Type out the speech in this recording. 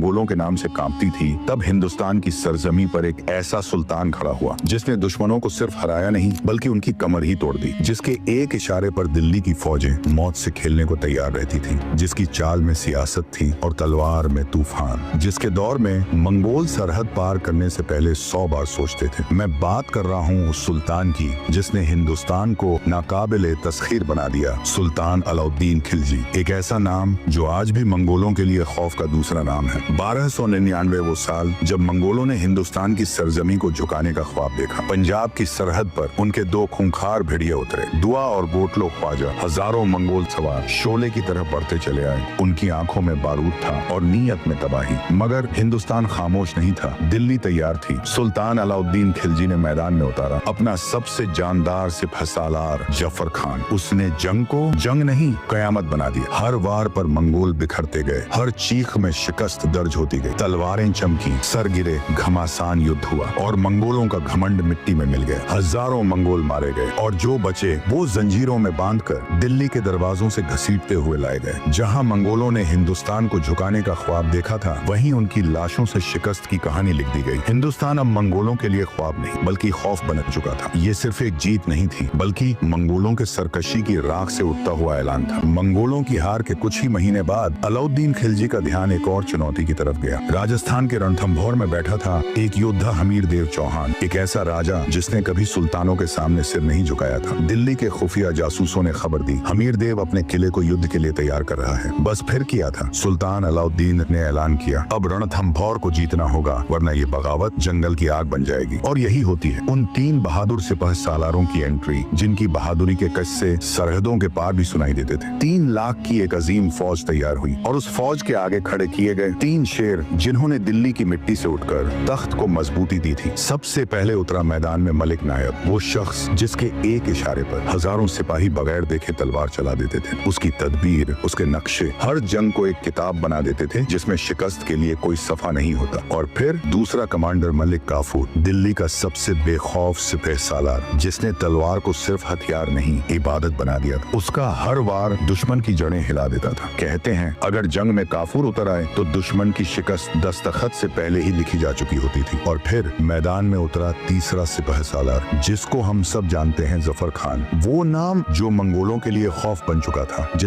मंगोलों के नाम से कांपती थी, तब हिंदुस्तान की सरजमी पर एक ऐसा सुल्तान खड़ा हुआ जिसने दुश्मनों को सिर्फ हराया नहीं बल्कि उनकी कमर ही तोड़ दी, जिसके एक इशारे पर दिल्ली की फौजें मौत से खेलने को तैयार रहती थी, जिसकी चाल में सियासत थी और तलवार में तूफान, जिसके दौर में मंगोल सरहद पार करने से पहले 100 बार सोचते थे। मैं बात कर रहा हूँ उस सुल्तान की जिसने हिंदुस्तान को नाकाबिले तस्खीर बना दिया, सुल्तान अलाउद्दीन खिलजी। एक ऐसा नाम जो आज भी मंगोलों के लिए खौफ का दूसरा नाम है। 1299 वो साल जब मंगोलों ने हिंदुस्तान की सरजमी को झुकाने का ख्वाब देखा। पंजाब की सरहद पर उनके 2 खूंखार भिड़िए उतरे, दुआ और बोटलो ख्वाजा। हजारों मंगोल सवार शोले की तरह बढ़ते चले आए। उनकी आंखों में बारूद था और नीयत में तबाही, मगर हिंदुस्तान खामोश नहीं था। दिल्ली तैयार थी। सुल्तान अलाउद्दीन खिलजी ने मैदान में उतारा अपना सबसे जानदार सिपहसालार जफर खान। उसने जंग को जंग नहीं कयामत बना दिया। हर वार पर मंगोल बिखरते गए, हर चीख में शिकस्त दर्ज होती गई। तलवारें चमकी, सर गिरे, घमासान युद्ध हुआ और मंगोलों का घमंड मिट्टी में मिल गया। हजारों मंगोल मारे गए और जो बचे वो जंजीरों में बांधकर दिल्ली के दरवाजों से घसीटते हुए लाए गए। जहां मंगोलों ने हिंदुस्तान को झुकाने का ख्वाब देखा था, वहीं उनकी लाशों से शिकस्त की कहानी लिख दी गई। हिंदुस्तान अब मंगोलों के लिए ख्वाब नहीं बल्कि खौफ बन चुका था। ये सिर्फ एक जीत नहीं थी बल्कि मंगोलों के सरकशी की राख से उठता हुआ ऐलान था। मंगोलों की हार के कुछ ही महीने बाद अलाउद्दीन खिलजी का ध्यान एक और चुनौती की तरफ गया। राजस्थान के रणथंभौर में बैठा था एक योद्धा हमीर देव चौहान, एक ऐसा राजा जिसने कभी सुल्तानों के सामने सिर नहीं झुकाया था। दिल्ली के खुफिया जासूसों ने खबर दी हमीर देव अपने किले को युद्ध के लिए तैयार कर रहा है। बस फिर किया था। सुल्तान अलाउद्दीन ने ऐलान किया, अब रणथंभौर को जीतना होगा वरना ये बगावत जंगल की आग बन जाएगी। और यही होती है। उन 3 बहादुर सिपह सालारों की एंट्री, जिनकी बहादुरी के किस्से सरहदों के पार भी सुनाई देते थे। 3 लाख की एक अजीम फौज तैयार हुई और उस फौज के आगे खड़े किए गए 3 शेर जिन्होंने दिल्ली की मिट्टी से उठकर तख्त को मजबूती दी थी। सबसे पहले उतरा मैदान में मलिक नायक, वो शख्स जिसके एक इशारे पर हजारों सिपाही बगैर देखे तलवार चला देते थे। उसकी तदबीर, उसके नक्शे हर जंग को एक किताब बना देते थे जिसमें शिकस्त के लिए कोई सफा नहीं होता। और फिर दूसरा कमांडर मलिक काफूर, दिल्ली का सबसे बेखौफ सिपह सालार, जिसने तलवार को सिर्फ हथियार नहीं इबादत बना दिया था। उसका हर वार दुश्मन की जड़ें हिला देता था। कहते हैं अगर जंग में काफूर उतर आए तो दुश्मन की शिकस्त दस्तखत से पहले ही लिखी जा चुकी होती थी। और फिर मैदान में उतरा तीसरा सिपह सालार, जिसको हम सब जानते हैं जफर खान। वो नाम जो मंगोलों के लिए खौफ बन चुका था, जिस